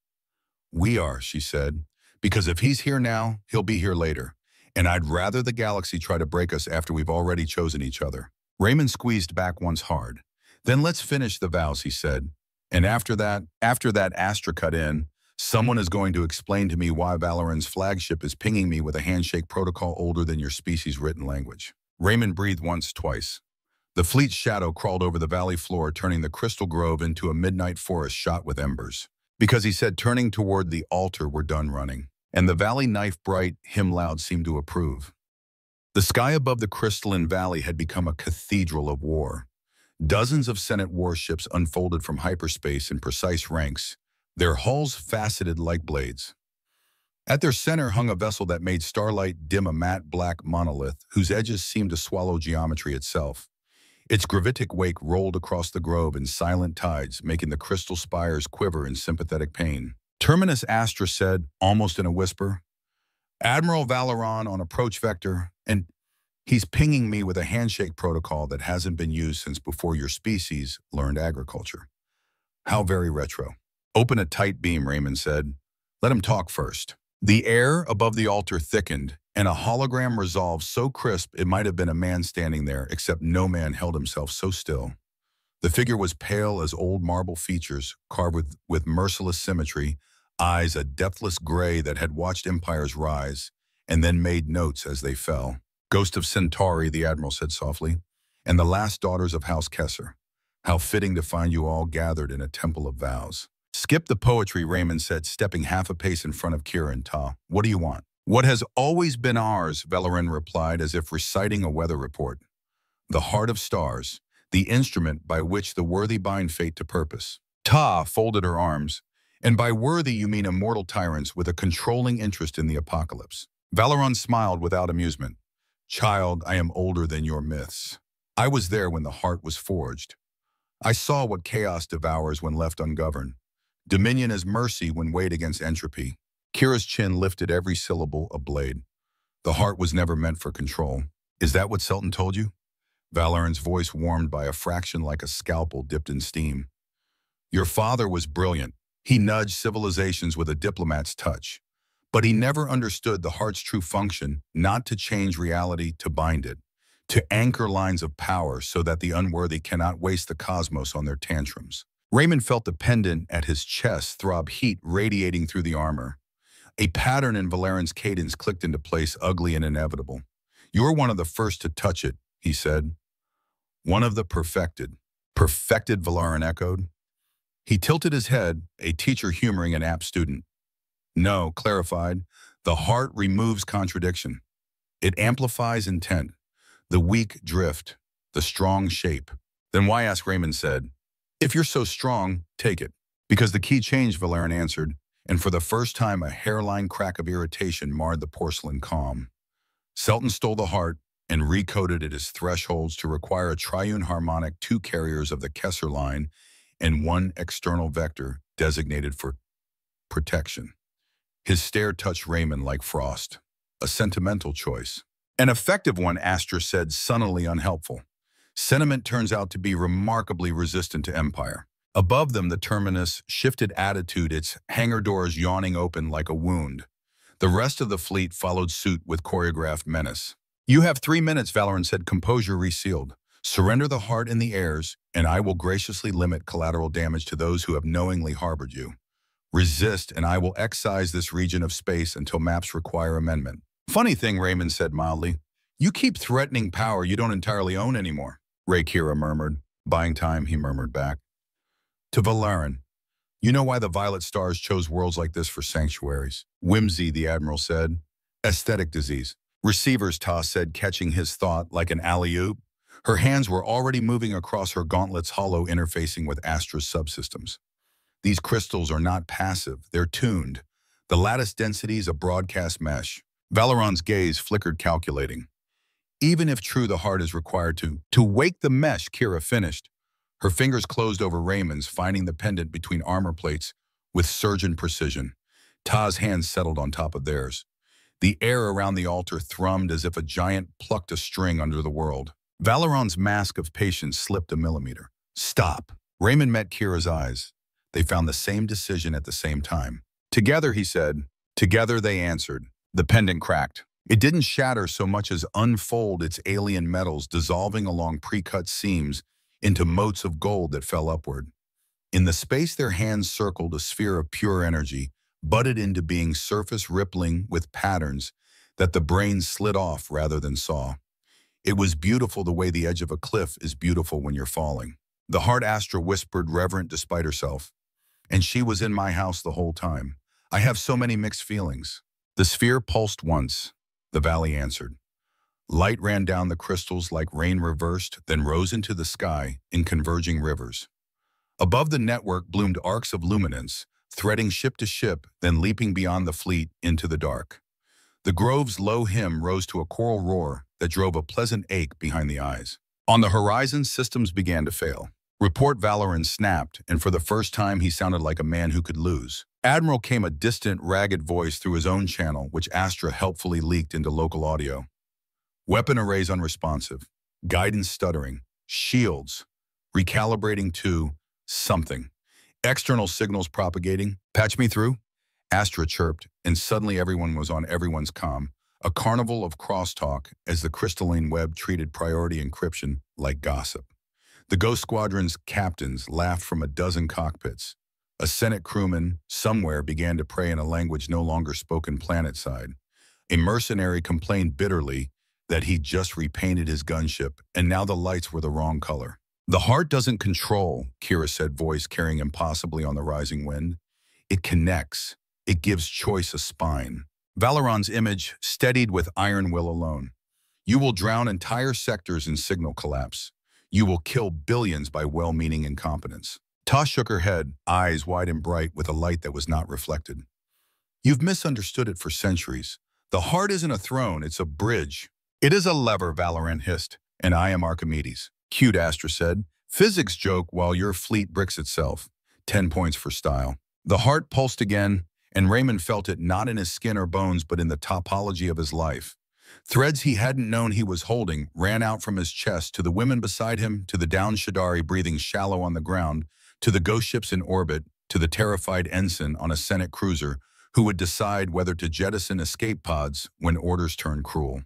We are, she said, because if he's here now, he'll be here later. And I'd rather the galaxy try to break us after we've already chosen each other. Raymond squeezed back once hard. Then let's finish the vows, he said. And after that Astra cut in, someone is going to explain to me why Valoran's flagship is pinging me with a handshake protocol older than your species' written language. Raymond breathed once, twice. The fleet's shadow crawled over the valley floor, turning the crystal grove into a midnight forest shot with embers. Because he said turning toward the altar, we're done running. And the valley knife bright, hymn loud seemed to approve. The sky above the crystalline valley had become a cathedral of war. Dozens of Senate warships unfolded from hyperspace in precise ranks, their hulls faceted like blades. At their center hung a vessel that made starlight dim, a matte black monolith whose edges seemed to swallow geometry itself. Its gravitic wake rolled across the grove in silent tides, making the crystal spires quiver in sympathetic pain. Terminus, Astra said, almost in a whisper. Admiral Valoran on approach vector, and he's pinging me with a handshake protocol that hasn't been used since before your species learned agriculture. How very retro. Open a tight beam, Raymond said. Let him talk first. The air above the altar thickened, and a hologram resolved so crisp it might have been a man standing there, except no man held himself so still. The figure was pale as old marble features, carved with merciless symmetry, eyes a depthless gray that had watched empires rise and then made notes as they fell. Ghost of Centauri, the Admiral said softly, and the last daughters of House Kesser. How fitting to find you all gathered in a temple of vows. Skip the poetry, Raymond said, stepping half a pace in front of Kira and Ta. What do you want? What has always been ours, Valoran replied as if reciting a weather report. The heart of stars, the instrument by which the worthy bind fate to purpose. Ta folded her arms. And by worthy you mean immortal tyrants with a controlling interest in the apocalypse. Valoran smiled without amusement. Child, I am older than your myths. I was there when the heart was forged. I saw what chaos devours when left ungoverned. Dominion as mercy when weighed against entropy. Kira's chin lifted every syllable a blade. The heart was never meant for control. Is that what Selton told you? Valoran's voice warmed by a fraction like a scalpel dipped in steam. Your father was brilliant. He nudged civilizations with a diplomat's touch. But he never understood the heart's true function, not to change reality, to bind it, to anchor lines of power so that the unworthy cannot waste the cosmos on their tantrums. Raymond felt the pendant at his chest throb, heat radiating through the armor. A pattern in Valoran's cadence clicked into place, ugly and inevitable. You're one of the first to touch it, he said. One of the perfected. Perfected, Valoran echoed. He tilted his head, a teacher humoring an apt student. No, clarified, the heart removes contradiction. It amplifies intent. The weak drift, the strong shape. Then why ask, Raymond said. If you're so strong, take it. Because the key changed, Valoran answered, and for the first time a hairline crack of irritation marred the porcelain calm. Selton stole the heart and recoded it as thresholds to require a triune harmonic, 2 carriers of the Kesser line and 1 external vector designated for protection. His stare touched Raymond like frost. A sentimental choice. An effective one, Astra said, sunnily unhelpful. Sentiment turns out to be remarkably resistant to empire. Above them, the terminus shifted attitude, its hangar doors yawning open like a wound. The rest of the fleet followed suit with choreographed menace. You have 3 minutes, Valoran said, composure resealed. Surrender the heart in the airs, and I will graciously limit collateral damage to those who have knowingly harbored you. Resist, and I will excise this region of space until maps require amendment. Funny thing, Raymond said mildly. You keep threatening power you don't entirely own anymore. Ray Kira murmured. Buying time, he murmured back. To Valoran, you know why the Violet Stars chose worlds like this for sanctuaries? Whimsy, the Admiral said. Aesthetic disease. Receivers, Ta said, catching his thought like an alley-oop. Her hands were already moving across her gauntlet's hollow, interfacing with Astra's subsystems. These crystals are not passive, they're tuned. The lattice density is a broadcast mesh. Valoran's gaze flickered, calculating. Even if true, the heart is required to wake the mesh, Kira finished. Her fingers closed over Raymond's, finding the pendant between armor plates with surgeon precision. Ta's hands settled on top of theirs. The air around the altar thrummed as if a giant plucked a string under the world. Valoran's mask of patience slipped a millimeter. Stop. Raymond met Kira's eyes. They found the same decision at the same time. Together, he said. Together, they answered. The pendant cracked. It didn't shatter so much as unfold its alien metals, dissolving along pre-cut seams into motes of gold that fell upward. In the space their hands circled, a sphere of pure energy, budded into being, surface rippling with patterns that the brain slid off rather than saw. It was beautiful the way the edge of a cliff is beautiful when you're falling. The heart Astra whispered, reverent despite herself. And she was in my house the whole time. I have so many mixed feelings. The sphere pulsed once. The valley answered. Light ran down the crystals like rain reversed, then rose into the sky in converging rivers. Above the network bloomed arcs of luminance, threading ship to ship, then leaping beyond the fleet into the dark. The grove's low hymn rose to a choral roar that drove a pleasant ache behind the eyes. On the horizon, systems began to fail. Report Valoran snapped, and for the first time he sounded like a man who could lose. Admiral came a distant, ragged voice through his own channel, which Astra helpfully leaked into local audio. Weapon arrays unresponsive. Guidance stuttering. Shields. Recalibrating to something. External signals propagating. Patch me through? Astra chirped, and suddenly everyone was on everyone's comm. A carnival of crosstalk as the crystalline web treated priority encryption like gossip. The Ghost Squadron's captains laughed from a dozen cockpits. A Senate crewman somewhere began to pray in a language no longer spoken planetside. A mercenary complained bitterly that he'd just repainted his gunship, and now the lights were the wrong color. The heart doesn't control, Kira said, voice carrying impossibly on the rising wind. It connects. It gives choice a spine. Valeron's image steadied with iron will alone. You will drown entire sectors in signal collapse. You will kill billions by well-meaning incompetence. Ta shook her head, eyes wide and bright with a light that was not reflected. You've misunderstood it for centuries. The heart isn't a throne, it's a bridge. It is a lever, Valorant hissed, and I am Archimedes. Cute, Astra said. Physics joke while your fleet bricks itself. 10 points for style. The heart pulsed again, and Raymond felt it not in his skin or bones but in the topology of his life. Threads he hadn't known he was holding ran out from his chest to the women beside him, to the downed Shadari breathing shallow on the ground, to the ghost ships in orbit, to the terrified ensign on a Senate cruiser who would decide whether to jettison escape pods when orders turned cruel.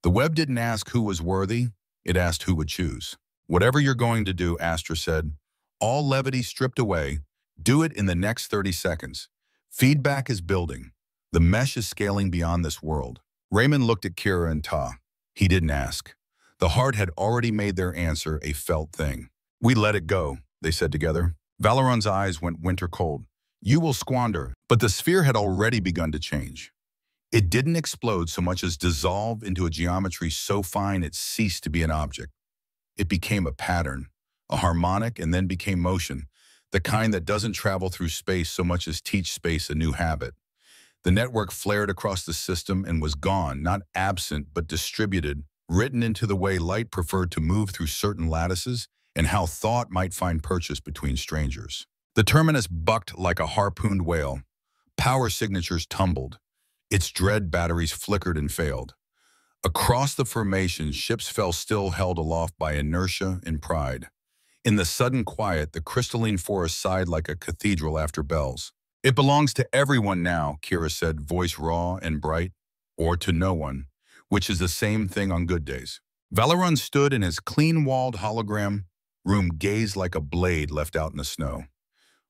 The web didn't ask who was worthy, it asked who would choose. Whatever you're going to do, Astra said, all levity stripped away, do it in the next 30 seconds. Feedback is building. The mesh is scaling beyond this world. Raymond looked at Kira and Ta. He didn't ask. The heart had already made their answer a felt thing. We let it go, they said together. Valeron's eyes went winter cold. You will squander, but the sphere had already begun to change. It didn't explode so much as dissolve into a geometry so fine it ceased to be an object. It became a pattern, a harmonic, and then became motion, the kind that doesn't travel through space so much as teach space a new habit. The network flared across the system and was gone, not absent but distributed, written into the way light preferred to move through certain lattices and how thought might find purchase between strangers. The terminus bucked like a harpooned whale. Power signatures tumbled. Its dread batteries flickered and failed. Across the formation, ships fell still, held aloft by inertia and pride. In the sudden quiet, the crystalline forest sighed like a cathedral after bells. It belongs to everyone now, Kira said, voice raw and bright, or to no one, which is the same thing on good days. Valeron stood in his clean-walled hologram room, gazed like a blade left out in the snow.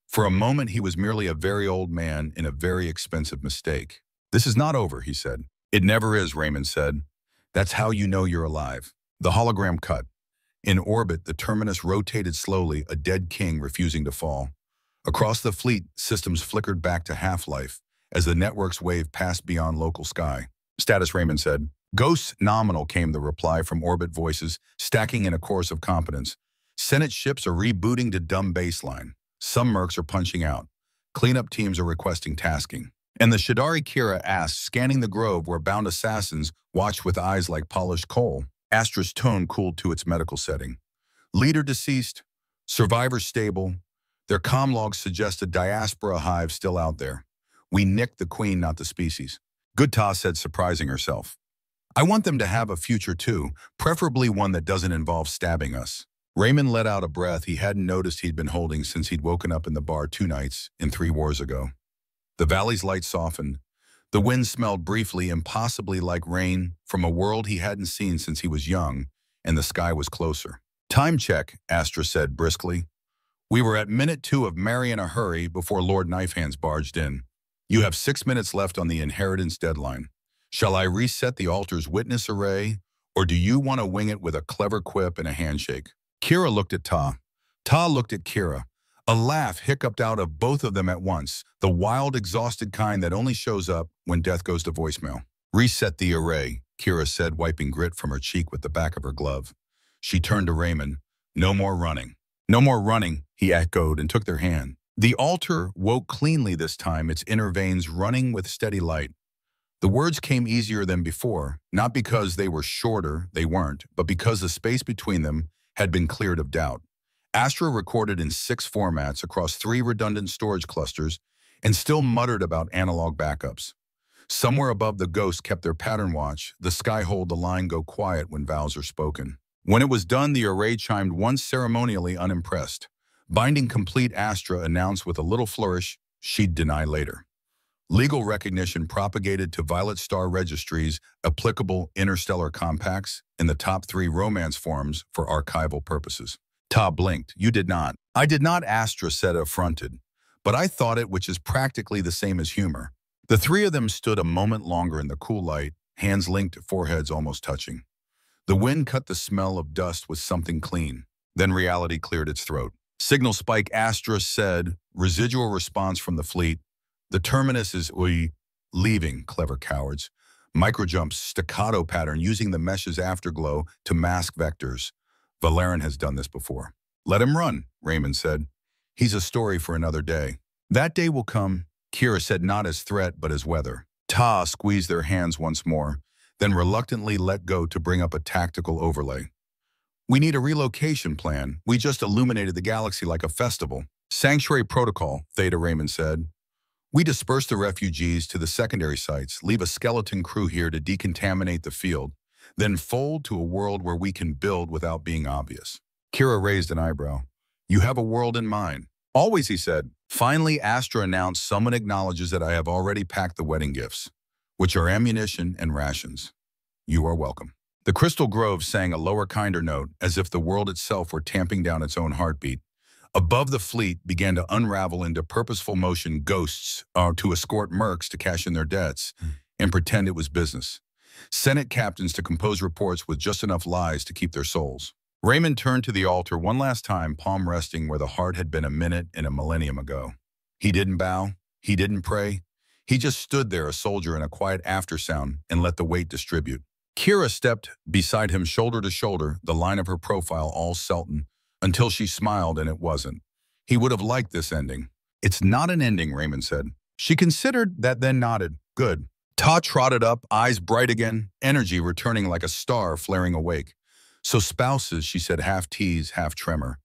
For a moment, he was merely a very old man in a very expensive mistake. This is not over, he said. It never is, Raymond said. That's how you know you're alive. The hologram cut. In orbit, the terminus rotated slowly, a dead king refusing to fall. Across the fleet, systems flickered back to half-life as the network's wave passed beyond local sky. Status, Raymond said. Ghosts nominal, came the reply from orbit voices, stacking in a chorus of competence. Senate ships are rebooting to dumb baseline. Some mercs are punching out. Cleanup teams are requesting tasking. And the Shadari, Kira asked, scanning the grove where bound assassins watched with eyes like polished coal. Astra's tone cooled to its medical setting. Leader deceased, survivors stable. Their comm logs suggest a diaspora hive still out there. We nicked the queen, not the species. Good, Ta said, surprising herself. I want them to have a future too, preferably one that doesn't involve stabbing us. Raymond let out a breath he hadn't noticed he'd been holding since he'd woken up in the bar 2 nights in 3 wars ago. The valley's light softened. The wind smelled briefly, impossibly like rain from a world he hadn't seen since he was young, and the sky was closer. Time check, Astra said briskly. We were at minute 2 of Marry in a Hurry before Lord Knifehands barged in. You have 6 minutes left on the inheritance deadline. Shall I reset the altar's witness array, or do you want to wing it with a clever quip and a handshake? Kira looked at Ta. Ta looked at Kira. A laugh hiccuped out of both of them at once, the wild, exhausted kind that only shows up when death goes to voicemail. Reset the array, Kira said, wiping grit from her cheek with the back of her glove. She turned to Raymond. No more running. No more running, he echoed and took their hand. The altar woke cleanly this time, its inner veins running with steady light. The words came easier than before, not because they were shorter, they weren't, but because the space between them had been cleared of doubt. Astra recorded in 6 formats across 3 redundant storage clusters and still muttered about analog backups. Somewhere above, the ghosts kept their pattern watch, the sky-hold the line go quiet when vows are spoken. When it was done, the array chimed once ceremonially, unimpressed. Binding complete, Astra announced with a little flourish she'd deny later. Legal recognition propagated to Violet Star registries, applicable interstellar compacts, in the top 3 romance forms for archival purposes. Ta blinked. You did not. I did not, Astra said, affronted. But I thought it, which is practically the same as humor. The three of them stood a moment longer in the cool light, hands linked, foreheads almost touching. The wind cut the smell of dust with something clean. Then reality cleared its throat. Signal spike Astra said, residual response from the fleet. The terminus is leaving, clever cowards. Microjumps, staccato pattern using the mesh's afterglow to mask vectors. Valerian has done this before. Let him run, Raymond said. He's a story for another day. That day will come, Kira said, not as threat but as weather. Ta squeezed their hands once more, then reluctantly let go to bring up a tactical overlay. We need a relocation plan. We just illuminated the galaxy like a festival. Sanctuary protocol, Theta Raymond said. We disperse the refugees to the secondary sites, leave a skeleton crew here to decontaminate the field, then fold to a world where we can build without being obvious. Kira raised an eyebrow. You have a world in mind. Always, he said. Finally, Astra announced someone acknowledges that I have already packed the wedding gifts, which are ammunition and rations. You are welcome. The Crystal Grove sang a lower, kinder note, as if the world itself were tamping down its own heartbeat. Above, the fleet began to unravel into purposeful motion ghosts to escort mercs to cash in their debts and pretend it was business. Senate captains to compose reports with just enough lies to keep their souls. Raymond turned to the altar one last time, palm resting where the heart had been a minute and a millennium ago. He didn't bow. He didn't pray. He just stood there, a soldier in a quiet aftersound, and let the weight distribute. Kira stepped beside him shoulder to shoulder, the line of her profile all Sultan, until she smiled and it wasn't. He would have liked this ending. It's not an ending, Raymond said. She considered that, then nodded. Good. Ta trotted up, eyes bright again, energy returning like a star flaring awake. So spouses, she said, half tease, half tremor.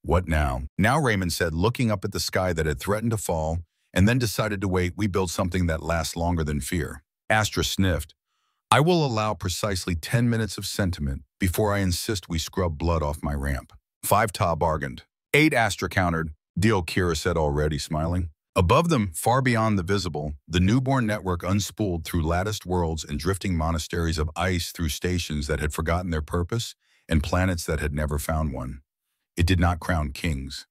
What now? Now, Raymond said, looking up at the sky that had threatened to fall, and then decided to wait. We build something that lasts longer than fear. Astra sniffed. I will allow precisely 10 minutes of sentiment before I insist we scrub blood off my ramp. 5 Ta bargained. 8 Astra countered. Deal, Kira said, already smiling. Above them, far beyond the visible, the newborn network unspooled through latticed worlds and drifting monasteries of ice, through stations that had forgotten their purpose and planets that had never found one. It did not crown kings.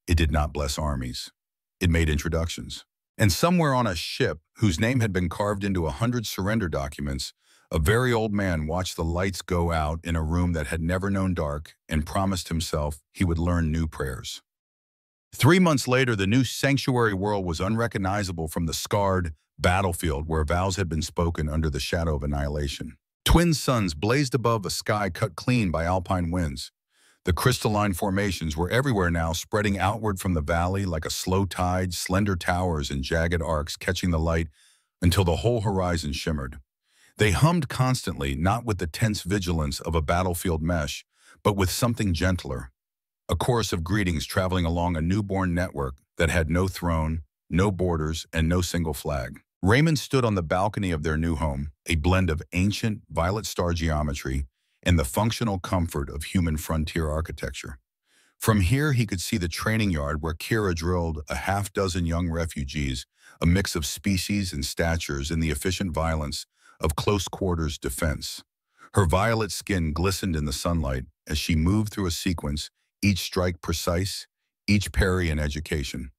It did not bless armies. It made introductions. And somewhere on a ship whose name had been carved into 100 surrender documents, a very old man watched the lights go out in a room that had never known dark and promised himself he would learn new prayers. 3 months later, the new sanctuary world was unrecognizable from the scarred battlefield where vows had been spoken under the shadow of annihilation. Twin suns blazed above a sky cut clean by alpine winds. The crystalline formations were everywhere now, spreading outward from the valley like a slow tide, slender towers and jagged arcs catching the light until the whole horizon shimmered. They hummed constantly, not with the tense vigilance of a battlefield mesh, but with something gentler. A chorus of greetings traveling along a newborn network that had no throne, no borders, and no single flag. Raymond stood on the balcony of their new home, a blend of ancient violet star geometry and the functional comfort of human frontier architecture. From here, he could see the training yard where Kira drilled a half-dozen young refugees, a mix of species and statures in the efficient violence of close-quarters defense. Her violet skin glistened in the sunlight as she moved through a sequence, each strike precise, each parry an education.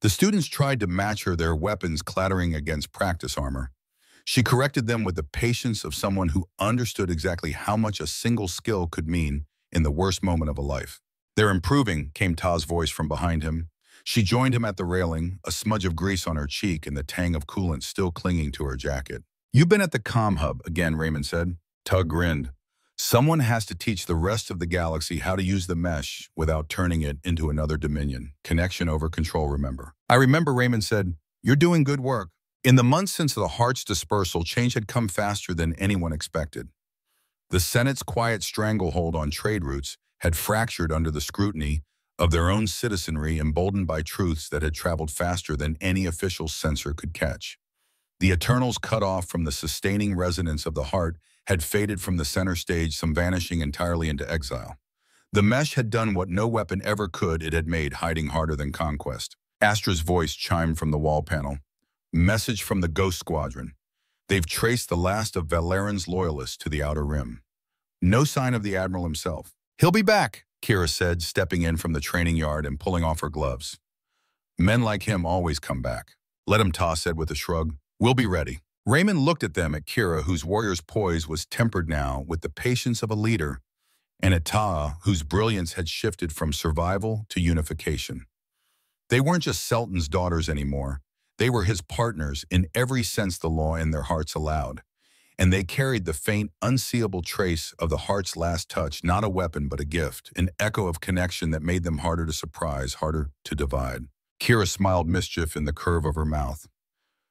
The students tried to match her, their weapons clattering against practice armor. She corrected them with the patience of someone who understood exactly how much a single skill could mean in the worst moment of a life. They're improving, came Ta's voice from behind him. She joined him at the railing, a smudge of grease on her cheek and the tang of coolant still clinging to her jacket. You've been at the comm hub, again, Raymond said. Ta grinned. Someone has to teach the rest of the galaxy how to use the mesh without turning it into another dominion. Connection over control, remember. I remember, Raymond said. You're doing good work. In the months since the Heart's dispersal, change had come faster than anyone expected. The Senate's quiet stranglehold on trade routes had fractured under the scrutiny of their own citizenry, emboldened by truths that had traveled faster than any official censor could catch. The Eternals, cut off from the sustaining resonance of the Heart, had faded from the center stage, some vanishing entirely into exile. The mesh had done what no weapon ever could. It had made hiding harder than conquest. Astra's voice chimed from the wall panel. Message from the Ghost Squadron. They've traced the last of Valerian's loyalists to the Outer Rim. No sign of the Admiral himself. He'll be back, Kira said, stepping in from the training yard and pulling off her gloves. Men like him always come back. Let him, Ta said with a shrug. We'll be ready. Raymond looked at them, at Kira, whose warrior's poise was tempered now with the patience of a leader, and at Ta, whose brilliance had shifted from survival to unification. They weren't just Sultan's daughters anymore. They were his partners in every sense the law and their hearts allowed. And they carried the faint, unseeable trace of the heart's last touch, not a weapon but a gift, an echo of connection that made them harder to surprise, harder to divide. Kira smiled mischief in the curve of her mouth.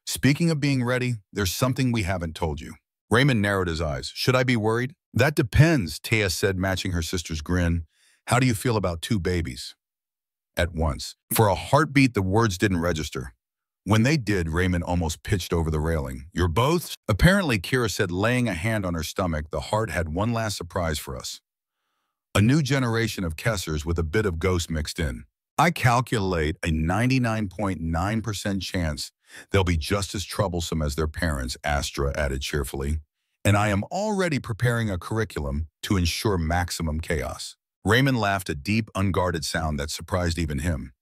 Speaking of being ready, there's something we haven't told you. Raymond narrowed his eyes. Should I be worried? That depends, Taya said, matching her sister's grin. How do you feel about 2 babies? At once. For a heartbeat, the words didn't register. When they did, Raymond almost pitched over the railing. You're both? Apparently, Kira said, laying a hand on her stomach, the heart had one last surprise for us. A new generation of Kessers with a bit of ghost mixed in. I calculate a 99.9% chance they'll be just as troublesome as their parents, Astra added cheerfully. And I am already preparing a curriculum to ensure maximum chaos. Raymond laughed, a deep, unguarded sound that surprised even him.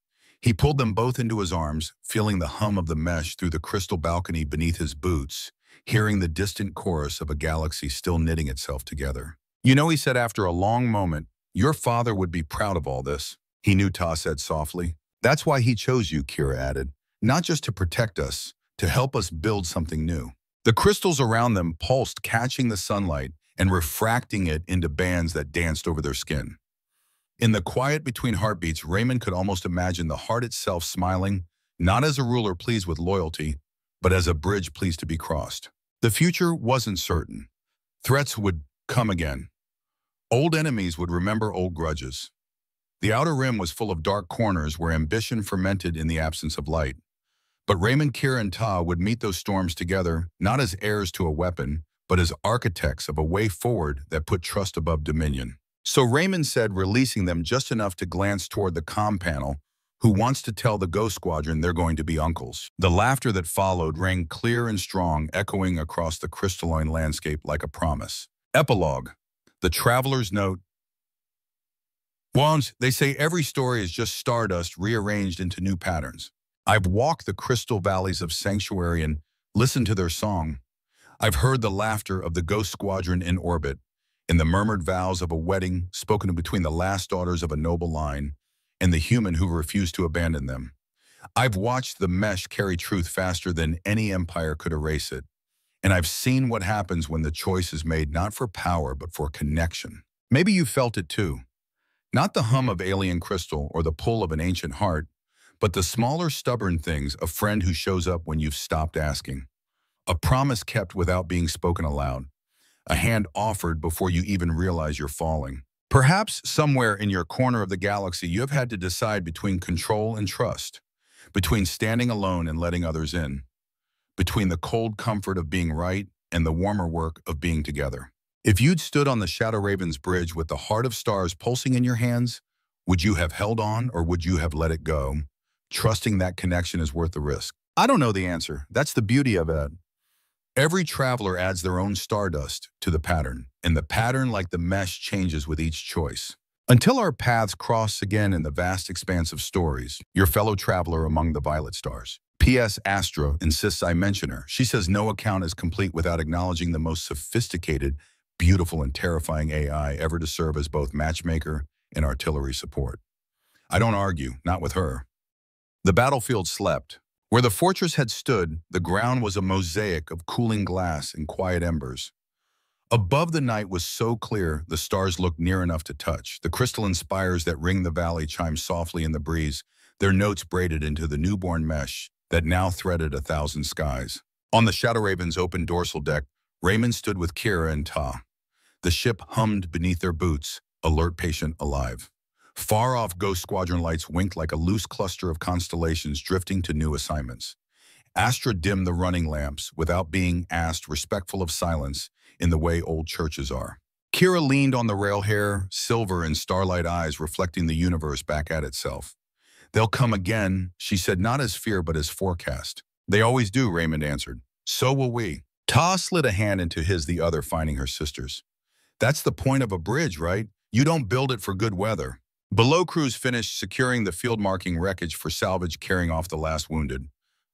He pulled them both into his arms, feeling the hum of the mesh through the crystal balcony beneath his boots, hearing the distant chorus of a galaxy still knitting itself together. You know, he said after a long moment, your father would be proud of all this. He knew, Ta said softly. That's why he chose you, Kira added. Not just to protect us, to help us build something new. The crystals around them pulsed, catching the sunlight and refracting it into bands that danced over their skin. In the quiet between heartbeats, Raymond could almost imagine the heart itself smiling, not as a ruler pleased with loyalty, but as a bridge pleased to be crossed. The future wasn't certain. Threats would come again. Old enemies would remember old grudges. The outer rim was full of dark corners where ambition fermented in the absence of light. But Raymond, Kira, and Ta would meet those storms together, not as heirs to a weapon, but as architects of a way forward that put trust above dominion. So Raymond said, releasing them just enough to glance toward the comm panel, who wants to tell the Ghost Squadron they're going to be uncles. The laughter that followed rang clear and strong, echoing across the crystalline landscape like a promise. Epilogue. The Traveler's Note. Wands, they say every story is just stardust rearranged into new patterns. I've walked the crystal valleys of Sanctuary and listened to their song. I've heard the laughter of the Ghost Squadron in orbit, in the murmured vows of a wedding spoken between the last daughters of a noble line and the human who refused to abandon them. I've watched the mesh carry truth faster than any empire could erase it, and I've seen what happens when the choice is made not for power but for connection. Maybe you felt it too. Not the hum of alien crystal or the pull of an ancient heart, but the smaller stubborn things, a friend who shows up when you've stopped asking, a promise kept without being spoken aloud, a hand offered before you even realize you're falling. Perhaps somewhere in your corner of the galaxy you have had to decide between control and trust, between standing alone and letting others in, between the cold comfort of being right and the warmer work of being together. If you'd stood on the Shadow Raven's bridge with the heart of stars pulsing in your hands, would you have held on or would you have let it go, trusting that connection is worth the risk? I don't know the answer. That's the beauty of it. Every traveler adds their own stardust to the pattern, and the pattern, like the mesh, changes with each choice. Until our paths cross again in the vast expanse of stories, your fellow traveler among the violet stars. P.S. Astra insists I mention her. She says no account is complete without acknowledging the most sophisticated, beautiful, and terrifying AI ever to serve as both matchmaker and artillery support. I don't argue, not with her. The battlefield slept. Where the fortress had stood, the ground was a mosaic of cooling glass and quiet embers. Above, the night was so clear the stars looked near enough to touch. The crystalline spires that ring the valley chimed softly in the breeze, their notes braided into the newborn mesh that now threaded 1,000 skies. On the Shadow Raven's open dorsal deck, Raymond stood with Kira and Ta. The ship hummed beneath their boots, alert, patient, alive. Far off, Ghost Squadron lights winked like a loose cluster of constellations drifting to new assignments. Astra dimmed the running lamps without being asked, respectful of silence in the way old churches are. Kira leaned on the rail, hair silver and starlight eyes reflecting the universe back at itself. They'll come again, she said, not as fear but as forecast. They always do, Raymond answered. So will we. Ta slid a hand into his, the other finding her sister's. That's the point of a bridge, right? You don't build it for good weather. Below crews finished securing the field-marking wreckage for salvage, carrying off the last wounded.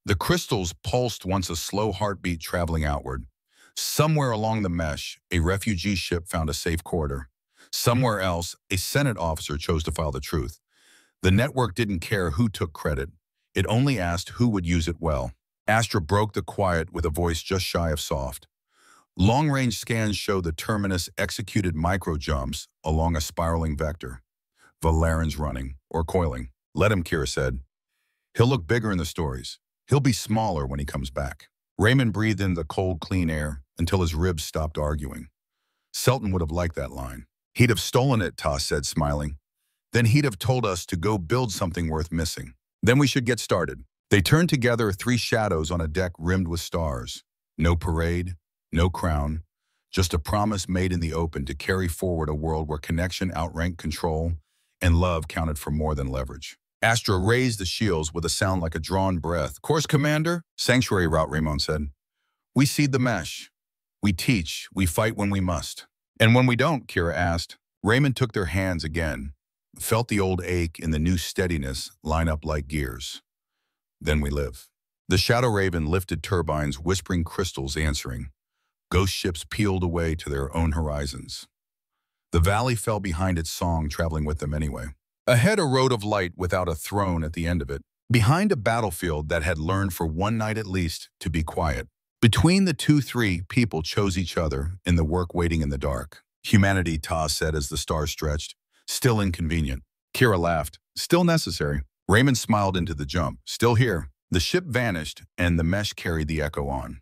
The crystals pulsed once a slow heartbeat traveling outward. Somewhere along the mesh, a refugee ship found a safe corridor. Somewhere else, a Senate officer chose to file the truth. The network didn't care who took credit. It only asked who would use it well. Astra broke the quiet with a voice just shy of soft. Long-range scans showed the terminus executed micro-jumps along a spiraling vector. Valeran's running, or coiling. Let him, Kira said. He'll look bigger in the stories. He'll be smaller when he comes back. Raymond breathed in the cold, clean air until his ribs stopped arguing. Selton would have liked that line. He'd have stolen it, Toss said, smiling. Then he'd have told us to go build something worth missing. Then we should get started. They turned together, three shadows on a deck rimmed with stars. No parade, no crown, just a promise made in the open to carry forward a world where connection outranked control and love counted for more than leverage. Astra raised the shields with a sound like a drawn breath. Course, Commander, Sanctuary Route, Ramon said. We seed the mesh. We teach. We fight when we must. And when we don't, Kira asked. Raymond took their hands again, felt the old ache in the new steadiness line up like gears. Then we live. The Shadow Raven lifted turbines, whispering crystals answering. Ghost ships peeled away to their own horizons. The valley fell behind its song, traveling with them anyway. Ahead, a road of light without a throne at the end of it. Behind, a battlefield that had learned for one night at least to be quiet. Between the three people chose each other in the work waiting in the dark. Humanity, Ta said as the stars stretched. Still inconvenient. Kira laughed. Still necessary. Raymond smiled into the jump. Still here. The ship vanished, and the mesh carried the echo on.